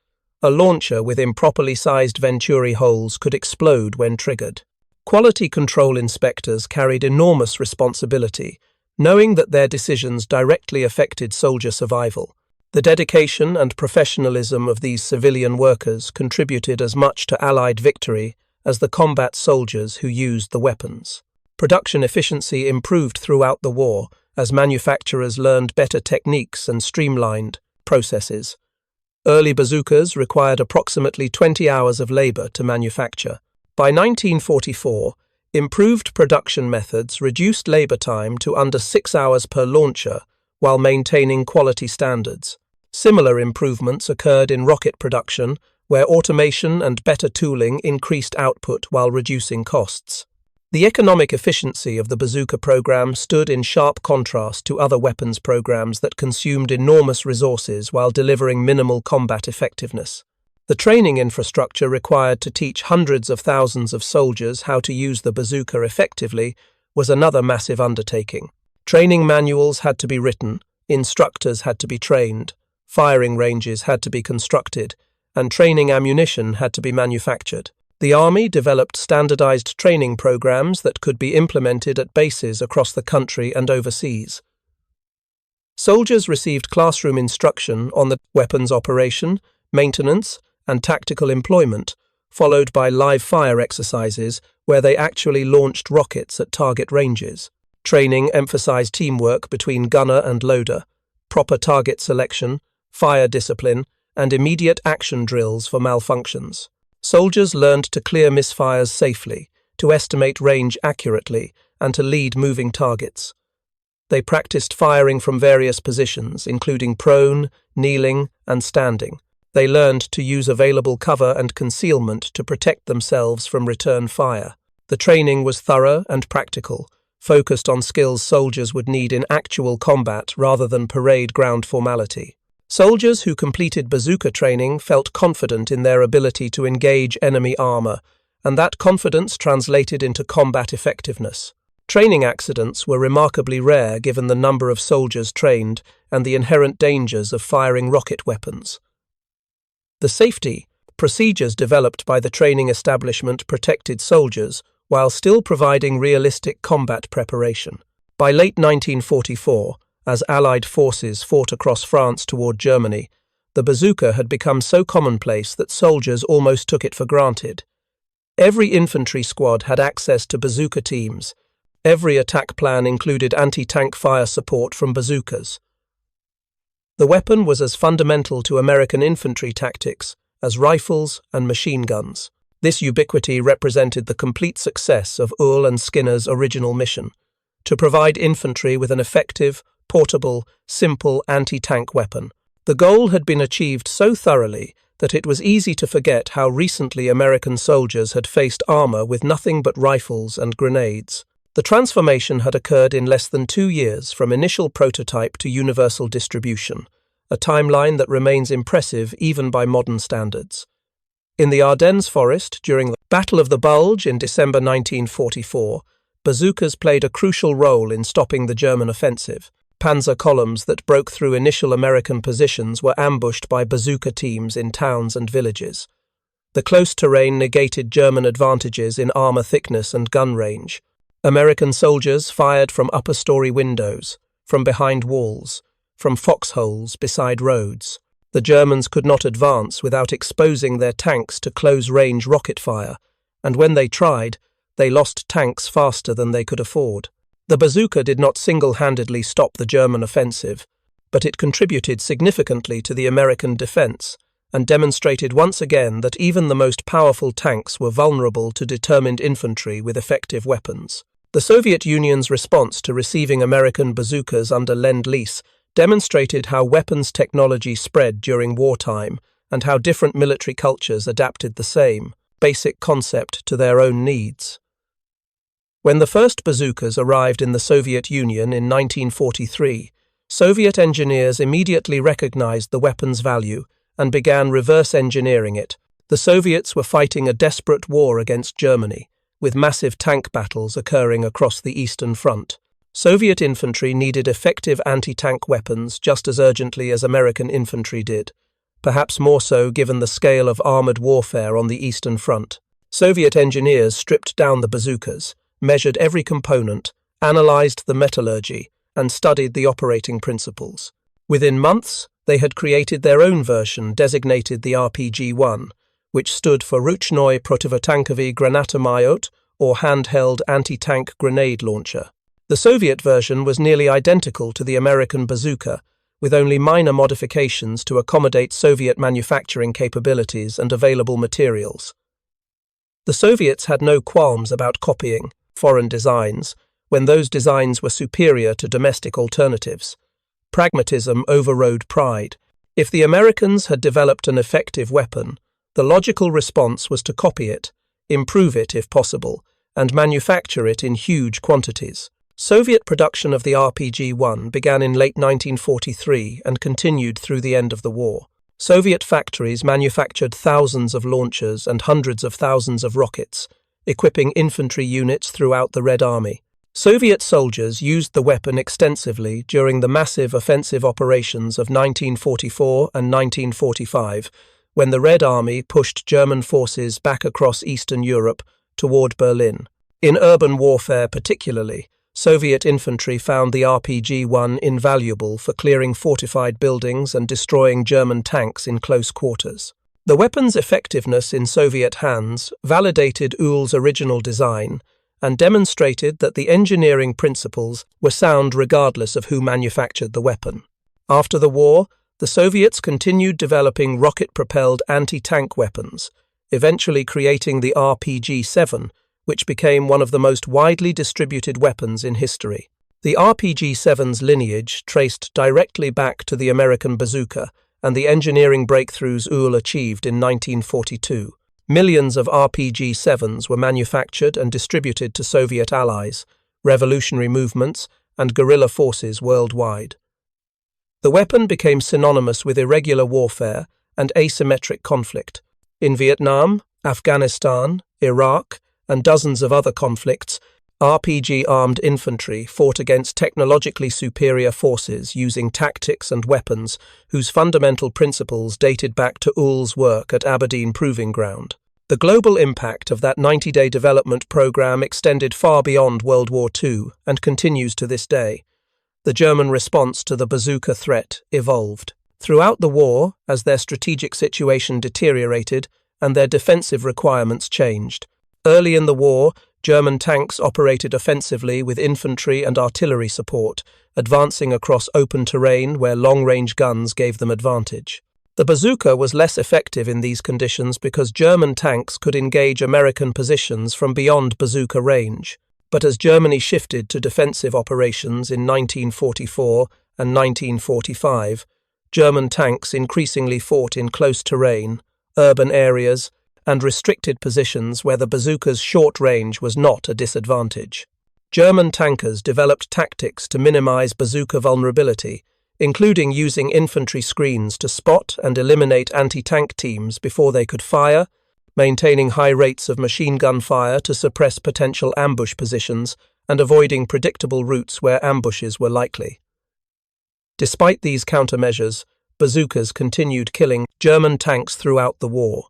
Speaker 1: A launcher with improperly sized venturi holes could explode when triggered. Quality control inspectors carried enormous responsibility, knowing that their decisions directly affected soldier survival. The dedication and professionalism of these civilian workers contributed as much to Allied victory as the combat soldiers who used the weapons. Production efficiency improved throughout the war as manufacturers learned better techniques and streamlined processes. Early bazookas required approximately 20 hours of labor to manufacture. By 1944, improved production methods reduced labor time to under 6 hours per launcher while maintaining quality standards. Similar improvements occurred in rocket production, where automation and better tooling increased output while reducing costs. The economic efficiency of the bazooka program stood in sharp contrast to other weapons programs that consumed enormous resources while delivering minimal combat effectiveness. The training infrastructure required to teach hundreds of thousands of soldiers how to use the bazooka effectively was another massive undertaking. Training manuals had to be written, instructors had to be trained, firing ranges had to be constructed, and training ammunition had to be manufactured. The Army developed standardized training programs that could be implemented at bases across the country and overseas. Soldiers received classroom instruction on the weapons operation, maintenance, and tactical employment, followed by live fire exercises where they actually launched rockets at target ranges. Training emphasized teamwork between gunner and loader, proper target selection, fire discipline, and immediate action drills for malfunctions. Soldiers learned to clear misfires safely, to estimate range accurately, and to lead moving targets. They practiced firing from various positions, including prone, kneeling, and standing. They learned to use available cover and concealment to protect themselves from return fire. The training was thorough and practical, focused on skills soldiers would need in actual combat rather than parade ground formality. Soldiers who completed bazooka training felt confident in their ability to engage enemy armor, and that confidence translated into combat effectiveness. Training accidents were remarkably rare given the number of soldiers trained and the inherent dangers of firing rocket weapons. The safety procedures developed by the training establishment protected soldiers while still providing realistic combat preparation. By late 1944, as Allied forces fought across France toward Germany, the bazooka had become so commonplace that soldiers almost took it for granted. Every infantry squad had access to bazooka teams. Every attack plan included anti-tank fire support from bazookas. The weapon was as fundamental to American infantry tactics as rifles and machine guns. This ubiquity represented the complete success of Uhl and Skinner's original mission, to provide infantry with an effective, portable, simple anti-tank weapon. The goal had been achieved so thoroughly that it was easy to forget how recently American soldiers had faced armor with nothing but rifles and grenades. The transformation had occurred in less than 2 years from initial prototype to universal distribution, a timeline that remains impressive even by modern standards. In the Ardennes forest, during the Battle of the Bulge in December 1944, bazookas played a crucial role in stopping the German offensive. Panzer columns that broke through initial American positions were ambushed by bazooka teams in towns and villages. The close terrain negated German advantages in armor thickness and gun range. American soldiers fired from upper-story windows, from behind walls, from foxholes beside roads. The Germans could not advance without exposing their tanks to close-range rocket fire, and when they tried, they lost tanks faster than they could afford. The bazooka did not single-handedly stop the German offensive, but it contributed significantly to the American defense and demonstrated once again that even the most powerful tanks were vulnerable to determined infantry with effective weapons. The Soviet Union's response to receiving American bazookas under Lend-Lease demonstrated how weapons technology spread during wartime and how different military cultures adapted the same basic concept to their own needs. When the first bazookas arrived in the Soviet Union in 1943, Soviet engineers immediately recognized the weapon's value and began reverse engineering it. The Soviets were fighting a desperate war against Germany, with massive tank battles occurring across the Eastern Front. Soviet infantry needed effective anti-tank weapons just as urgently as American infantry did, perhaps more so given the scale of armored warfare on the Eastern Front. Soviet engineers stripped down the bazookas, measured every component, analyzed the metallurgy, and studied the operating principles. Within months, they had created their own version designated the RPG-1, which stood for Ruchnoy Protivotankovy Granatomyot, or handheld anti-tank grenade launcher. The Soviet version was nearly identical to the American bazooka, with only minor modifications to accommodate Soviet manufacturing capabilities and available materials. The Soviets had no qualms about copying foreign designs when those designs were superior to domestic alternatives. Pragmatism overrode pride. If the Americans had developed an effective weapon, the logical response was to copy it, improve it if possible, and manufacture it in huge quantities. Soviet production of the RPG-1 began in late 1943 and continued through the end of the war. Soviet factories manufactured thousands of launchers and hundreds of thousands of rockets, equipping infantry units throughout the Red Army. Soviet soldiers used the weapon extensively during the massive offensive operations of 1944 and 1945, when the Red Army pushed German forces back across Eastern Europe toward Berlin. In urban warfare particularly, Soviet infantry found the RPG-1 invaluable for clearing fortified buildings and destroying German tanks in close quarters. The weapon's effectiveness in Soviet hands validated Uhl's original design and demonstrated that the engineering principles were sound regardless of who manufactured the weapon. After the war, the Soviets continued developing rocket-propelled anti-tank weapons, eventually creating the RPG-7, which became one of the most widely distributed weapons in history. The RPG-7's lineage traced directly back to the American bazooka and the engineering breakthroughs Uhl achieved in 1942. Millions of RPG-7s were manufactured and distributed to Soviet allies, revolutionary movements, and guerrilla forces worldwide. The weapon became synonymous with irregular warfare and asymmetric conflict. In Vietnam, Afghanistan, Iraq, and dozens of other conflicts, RPG-armed infantry fought against technologically superior forces using tactics and weapons whose fundamental principles dated back to Uhl's work at Aberdeen Proving Ground. The global impact of that 90-day development program extended far beyond World War II and continues to this day. The German response to the bazooka threat evolved. Throughout the war, as their strategic situation deteriorated and their defensive requirements changed. Early in the war, German tanks operated offensively with infantry and artillery support, advancing across open terrain where long-range guns gave them advantage. The bazooka was less effective in these conditions because German tanks could engage American positions from beyond bazooka range. But as Germany shifted to defensive operations in 1944 and 1945, German tanks increasingly fought in close terrain, urban areas, and restricted positions where the bazooka's short range was not a disadvantage. German tankers developed tactics to minimize bazooka vulnerability, including using infantry screens to spot and eliminate anti-tank teams before they could fire, maintaining high rates of machine gun fire to suppress potential ambush positions, and avoiding predictable routes where ambushes were likely. Despite these countermeasures, bazookas continued killing German tanks throughout the war.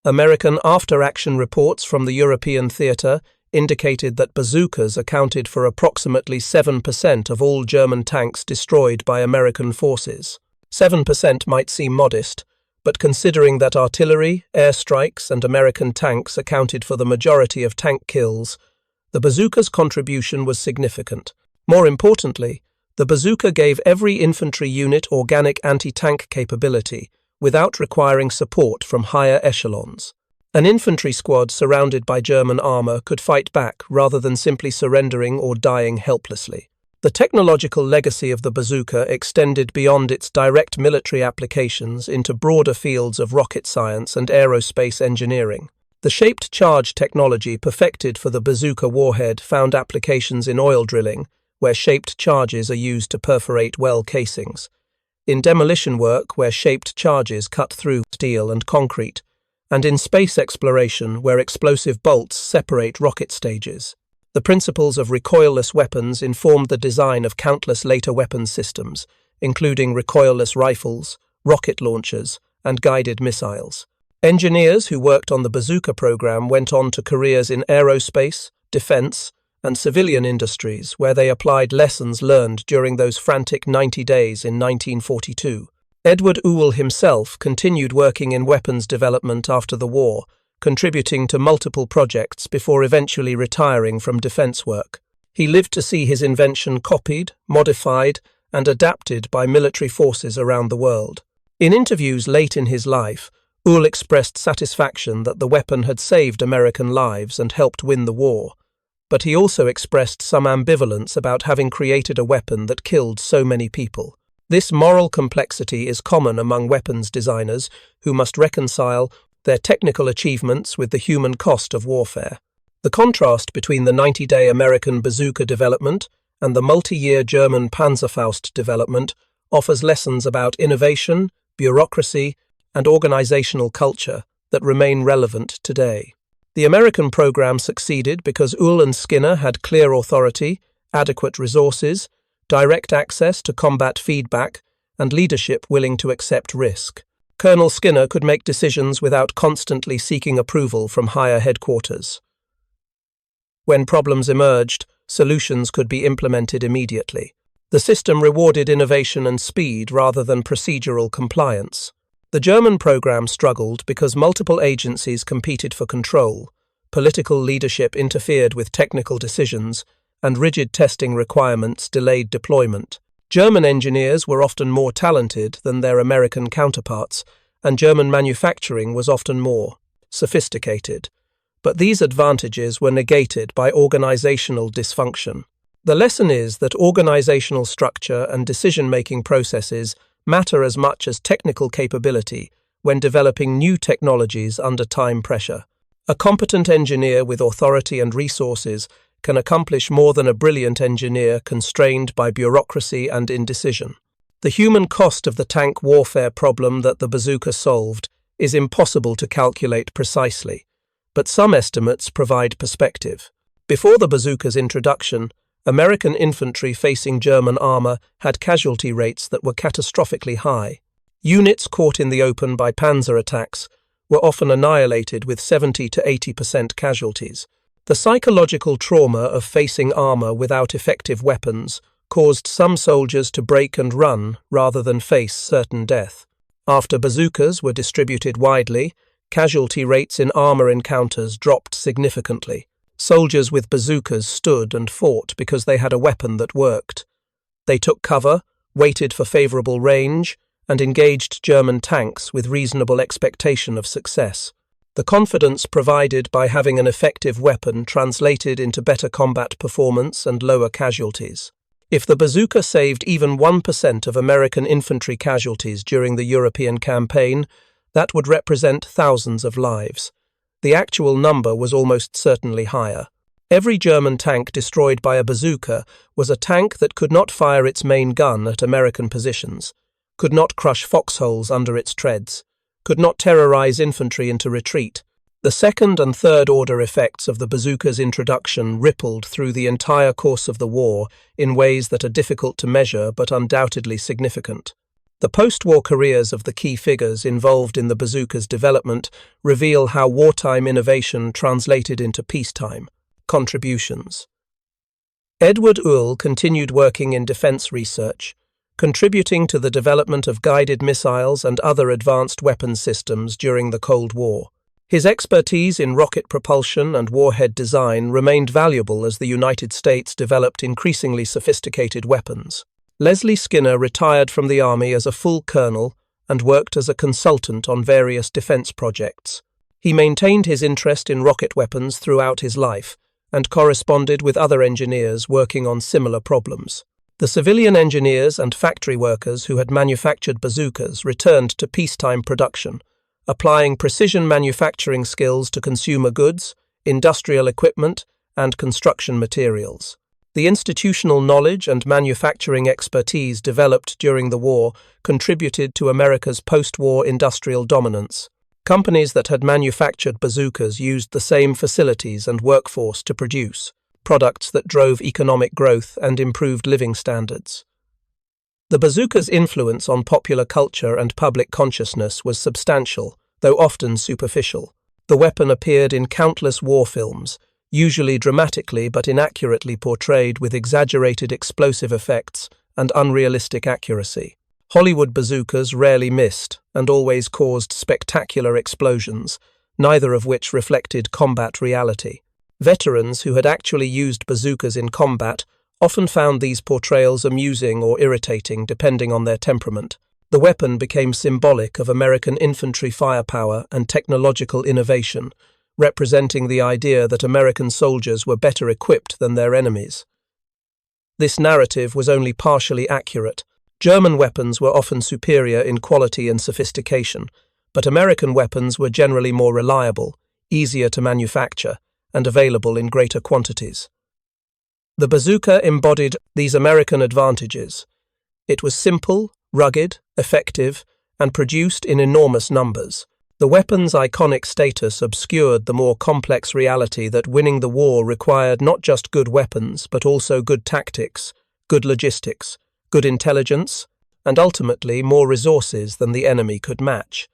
Speaker 1: American after-action reports from the European theatre indicated that bazookas accounted for approximately 7% of all German tanks destroyed by American forces. 7% might seem modest, but considering that artillery, airstrikes, and American tanks accounted for the majority of tank kills, the bazooka's contribution was significant. More importantly, the bazooka gave every infantry unit organic anti-tank capability without requiring support from higher echelons. An infantry squad surrounded by German armor could fight back rather than simply surrendering or dying helplessly. The technological legacy of the bazooka extended beyond its direct military applications into broader fields of rocket science and aerospace engineering. The shaped charge technology perfected for the bazooka warhead found applications in oil drilling, where shaped charges are used to perforate well casings, in demolition work where shaped charges cut through steel and concrete, and in space exploration where explosive bolts separate rocket stages. The principles of recoilless weapons informed the design of countless later weapons systems, including recoilless rifles, rocket launchers, and guided missiles. Engineers who worked on the bazooka program went on to careers in aerospace, defense, and civilian industries where they applied lessons learned during those frantic 90 days in 1942. Edward Uhl himself continued working in weapons development after the war, contributing to multiple projects before eventually retiring from defense work. He lived to see his invention copied, modified, and adapted by military forces around the world. In interviews late in his life, Uhl expressed satisfaction that the weapon had saved American lives and helped win the war, but he also expressed some ambivalence about having created a weapon that killed so many people. This moral complexity is common among weapons designers who must reconcile their technical achievements with the human cost of warfare. The contrast between the 90-day American bazooka development and the multi-year German Panzerfaust development offers lessons about innovation, bureaucracy, and organizational culture that remain relevant today. The American program succeeded because Uhl and Skinner had clear authority, adequate resources, direct access to combat feedback, and leadership willing to accept risk. Colonel Skinner could make decisions without constantly seeking approval from higher headquarters. When problems emerged, solutions could be implemented immediately. The system rewarded innovation and speed rather than procedural compliance. The German program struggled because multiple agencies competed for control, political leadership interfered with technical decisions, and rigid testing requirements delayed deployment. German engineers were often more talented than their American counterparts, and German manufacturing was often more sophisticated. But these advantages were negated by organizational dysfunction. The lesson is that organizational structure and decision-making processes matter as much as technical capability when developing new technologies under time pressure. A competent engineer with authority and resources can accomplish more than a brilliant engineer constrained by bureaucracy and indecision. The human cost of the tank warfare problem that the bazooka solved is impossible to calculate precisely, but some estimates provide perspective. Before the bazooka's introduction, American infantry facing German armor had casualty rates that were catastrophically high. Units caught in the open by Panzer attacks were often annihilated with 70 to 80% casualties. The psychological trauma of facing armor without effective weapons caused some soldiers to break and run rather than face certain death. After bazookas were distributed widely, casualty rates in armor encounters dropped significantly. Soldiers with bazookas stood and fought because they had a weapon that worked. They took cover, waited for favorable range, and engaged German tanks with reasonable expectation of success. The confidence provided by having an effective weapon translated into better combat performance and lower casualties. If the bazooka saved even 1% of American infantry casualties during the European campaign, that would represent thousands of lives. The actual number was almost certainly higher. Every German tank destroyed by a bazooka was a tank that could not fire its main gun at American positions, could not crush foxholes under its treads, could not terrorize infantry into retreat. The second and third order effects of the bazooka's introduction rippled through the entire course of the war in ways that are difficult to measure but undoubtedly significant. The post-war careers of the key figures involved in the bazooka's development reveal how wartime innovation translated into peacetime. Contributions. Edward Uhl continued working in defense research, contributing to the development of guided missiles and other advanced weapons systems during the Cold War. His expertise in rocket propulsion and warhead design remained valuable as the United States developed increasingly sophisticated weapons. Leslie Skinner retired from the Army as a full colonel and worked as a consultant on various defense projects. He maintained his interest in rocket weapons throughout his life and corresponded with other engineers working on similar problems. The civilian engineers and factory workers who had manufactured bazookas returned to peacetime production, applying precision manufacturing skills to consumer goods, industrial equipment, and construction materials. The institutional knowledge and manufacturing expertise developed during the war contributed to America's post-war industrial dominance. Companies that had manufactured bazookas used the same facilities and workforce to produce products that drove economic growth and improved living standards. The bazooka's influence on popular culture and public consciousness was substantial, though often superficial. The weapon appeared in countless war films, usually dramatically but inaccurately portrayed with exaggerated explosive effects and unrealistic accuracy. Hollywood bazookas rarely missed and always caused spectacular explosions, neither of which reflected combat reality. Veterans who had actually used bazookas in combat often found these portrayals amusing or irritating depending on their temperament. The weapon became symbolic of American infantry firepower and technological innovation, representing the idea that American soldiers were better equipped than their enemies. This narrative was only partially accurate. German weapons were often superior in quality and sophistication, but American weapons were generally more reliable, easier to manufacture, and available in greater quantities. The bazooka embodied these American advantages. It was simple, rugged, effective, and produced in enormous numbers. The weapon's iconic status obscured the more complex reality that winning the war required not just good weapons, but also good tactics, good logistics, good intelligence, and ultimately more resources than the enemy could match.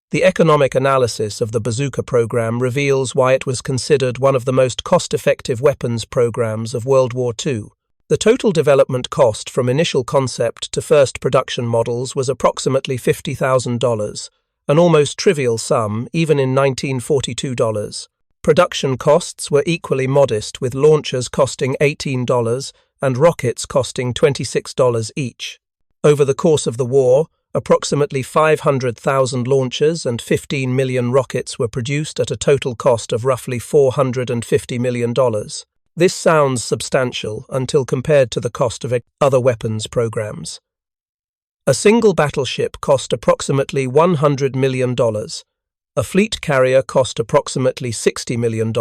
Speaker 1: The economic analysis of the bazooka program reveals why it was considered one of the most cost-effective weapons programs of World War II. The total development cost from initial concept to first production models was approximately $50,000, an almost trivial sum even in 1942 dollars. Production costs were equally modest, with launchers costing $18 and rockets costing $26 each. Over the course of the war, approximately 500,000 launchers and 15 million rockets were produced at a total cost of roughly $450 million. This sounds substantial until compared to the cost of other weapons programs. A single battleship cost approximately $100 million. A fleet carrier cost approximately $60 million.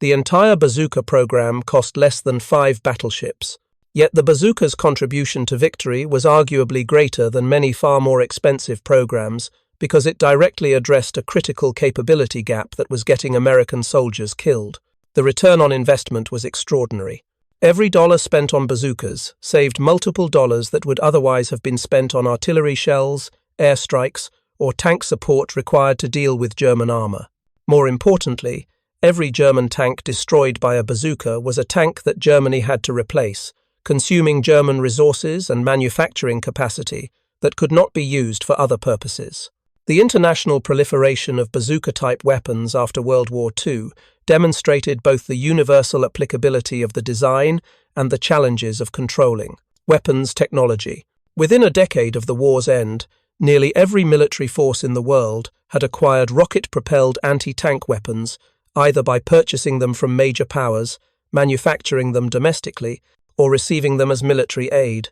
Speaker 1: The entire bazooka program cost less than 5 battleships. Yet the bazooka's contribution to victory was arguably greater than many far more expensive programs because it directly addressed a critical capability gap that was getting American soldiers killed. The return on investment was extraordinary. Every dollar spent on bazookas saved multiple dollars that would otherwise have been spent on artillery shells, airstrikes, or tank support required to deal with German armor. More importantly, every German tank destroyed by a bazooka was a tank that Germany had to replace, consuming German resources and manufacturing capacity that could not be used for other purposes. The international proliferation of bazooka-type weapons after World War II demonstrated both the universal applicability of the design and the challenges of controlling weapons technology. Within a decade of the war's end, nearly every military force in the world had acquired rocket-propelled anti-tank weapons, either by purchasing them from major powers, manufacturing them domestically, or receiving them as military aid.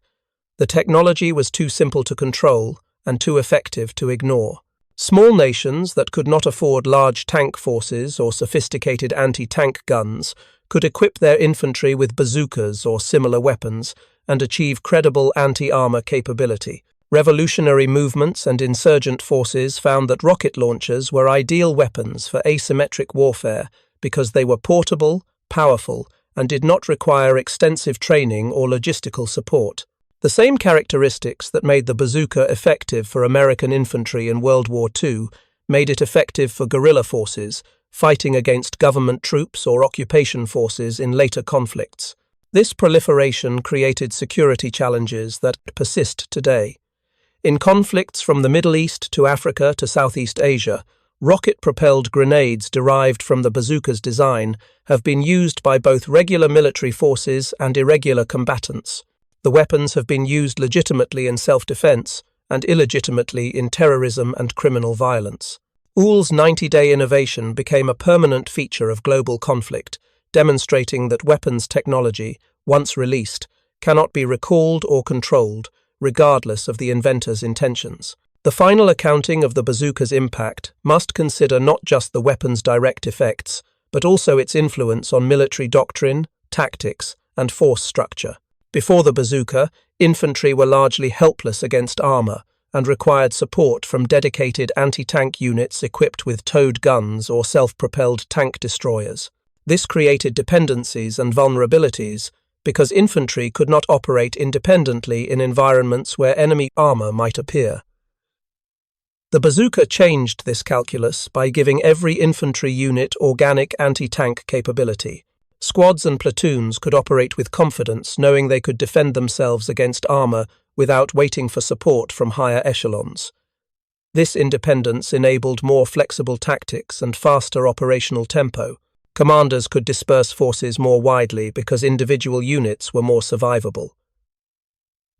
Speaker 1: The technology was too simple to control and too effective to ignore. Small nations that could not afford large tank forces or sophisticated anti-tank guns could equip their infantry with bazookas or similar weapons and achieve credible anti-armor capability. Revolutionary movements and insurgent forces found that rocket launchers were ideal weapons for asymmetric warfare because they were portable, powerful, and did not require extensive training or logistical support. The same characteristics that made the bazooka effective for American infantry in World War II made it effective for guerrilla forces, fighting against government troops or occupation forces in later conflicts. This proliferation created security challenges that persist today. In conflicts from the Middle East to Africa to Southeast Asia, rocket-propelled grenades derived from the bazooka's design have been used by both regular military forces and irregular combatants. The weapons have been used legitimately in self-defense and illegitimately in terrorism and criminal violence. Uhl's 90-day innovation became a permanent feature of global conflict, demonstrating that weapons technology, once released, cannot be recalled or controlled, regardless of the inventor's intentions. The final accounting of the bazooka's impact must consider not just the weapon's direct effects, but also its influence on military doctrine, tactics, and force structure. Before the bazooka, infantry were largely helpless against armor and required support from dedicated anti-tank units equipped with towed guns or self-propelled tank destroyers. This created dependencies and vulnerabilities because infantry could not operate independently in environments where enemy armor might appear. The bazooka changed this calculus by giving every infantry unit organic anti-tank capability. Squads and platoons could operate with confidence, knowing they could defend themselves against armor without waiting for support from higher echelons. This independence enabled more flexible tactics and faster operational tempo. Commanders could disperse forces more widely because individual units were more survivable.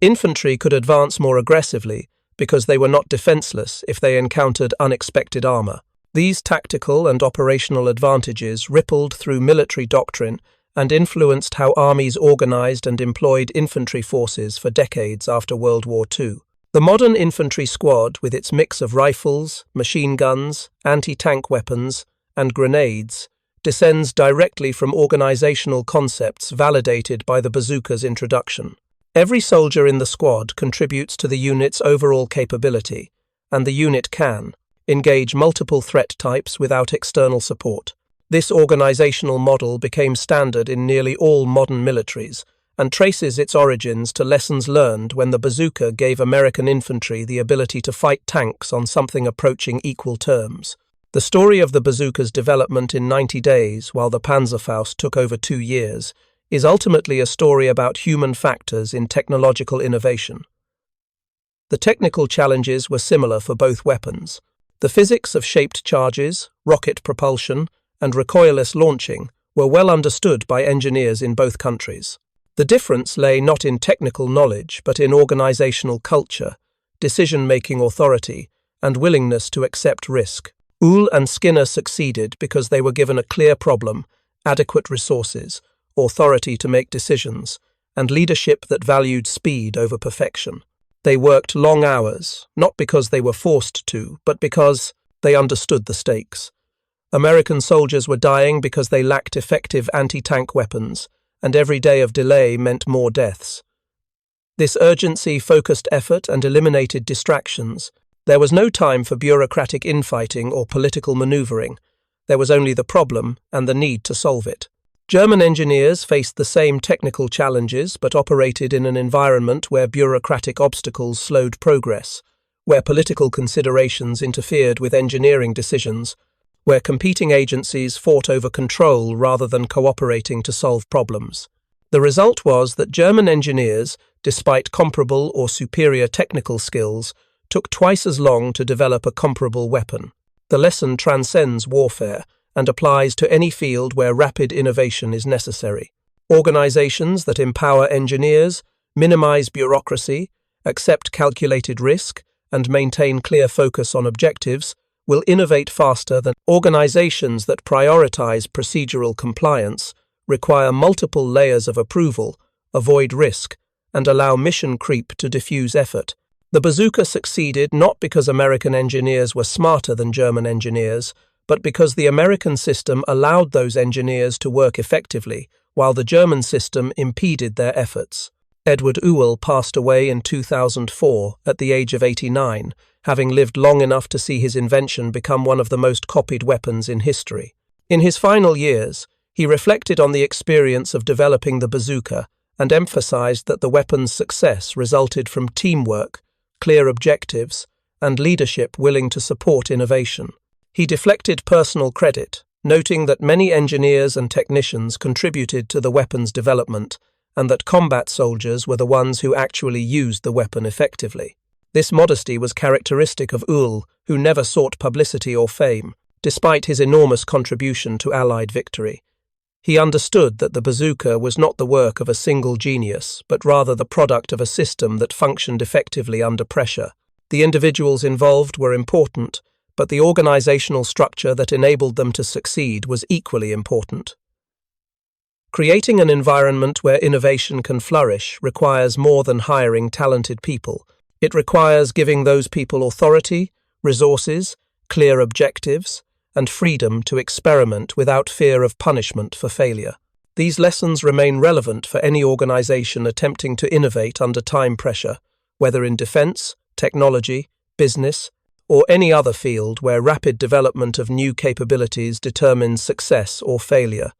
Speaker 1: Infantry could advance more aggressively because they were not defenseless if they encountered unexpected armor. These tactical and operational advantages rippled through military doctrine and influenced how armies organized and employed infantry forces for decades after World War II. The modern infantry squad, with its mix of rifles, machine guns, anti-tank weapons, and grenades, descends directly from organizational concepts validated by the bazooka's introduction. Every soldier in the squad contributes to the unit's overall capability, and the unit can engage multiple threat types without external support. This organizational model became standard in nearly all modern militaries and traces its origins to lessons learned when the bazooka gave American infantry the ability to fight tanks on something approaching equal terms. The story of the bazooka's development in 90 days, while the Panzerfaust took over 2 years, is ultimately a story about human factors in technological innovation. The technical challenges were similar for both weapons. The physics of shaped charges, rocket propulsion, and recoilless launching were well understood by engineers in both countries. The difference lay not in technical knowledge, but in organizational culture, decision-making authority, and willingness to accept risk. Uhl and Skinner succeeded because they were given a clear problem, adequate resources, authority to make decisions, and leadership that valued speed over perfection. They worked long hours, not because they were forced to, but because they understood the stakes. American soldiers were dying because they lacked effective anti-tank weapons, and every day of delay meant more deaths. This urgency focused effort and eliminated distractions. There was no time for bureaucratic infighting or political maneuvering. There was only the problem and the need to solve it. German engineers faced the same technical challenges but operated in an environment where bureaucratic obstacles slowed progress, where political considerations interfered with engineering decisions, where competing agencies fought over control rather than cooperating to solve problems. The result was that German engineers, despite comparable or superior technical skills, took twice as long to develop a comparable weapon. The lesson transcends warfare and applies to any field where rapid innovation is necessary. Organizations that empower engineers, minimize bureaucracy, accept calculated risk, and maintain clear focus on objectives will innovate faster than organizations that prioritize procedural compliance, require multiple layers of approval, avoid risk, and allow mission creep to diffuse effort. The bazooka succeeded not because American engineers were smarter than German engineers, but because the American system allowed those engineers to work effectively, while the German system impeded their efforts. Edward Uhl passed away in 2004 at the age of 89, having lived long enough to see his invention become one of the most copied weapons in history. In his final years, he reflected on the experience of developing the bazooka and emphasized that the weapon's success resulted from teamwork, clear objectives, and leadership willing to support innovation. He deflected personal credit, noting that many engineers and technicians contributed to the weapon's development and that combat soldiers were the ones who actually used the weapon effectively. This modesty was characteristic of Uhl, who never sought publicity or fame, despite his enormous contribution to Allied victory. He understood that the bazooka was not the work of a single genius, but rather the product of a system that functioned effectively under pressure. The individuals involved were important, but the organizational structure that enabled them to succeed was equally important. Creating an environment where innovation can flourish requires more than hiring talented people. It requires giving those people authority, resources, clear objectives, and freedom to experiment without fear of punishment for failure. These lessons remain relevant for any organization attempting to innovate under time pressure, whether in defense, technology, business, or any other field where rapid development of new capabilities determines success or failure.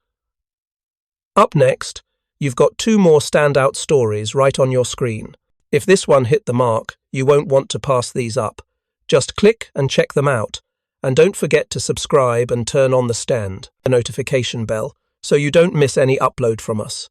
Speaker 1: Up next, you've got two more standout stories right on your screen. If this one hit the mark, you won't want to pass these up. Just click and check them out. And don't forget to subscribe and turn on the notification bell, so you don't miss any upload from us.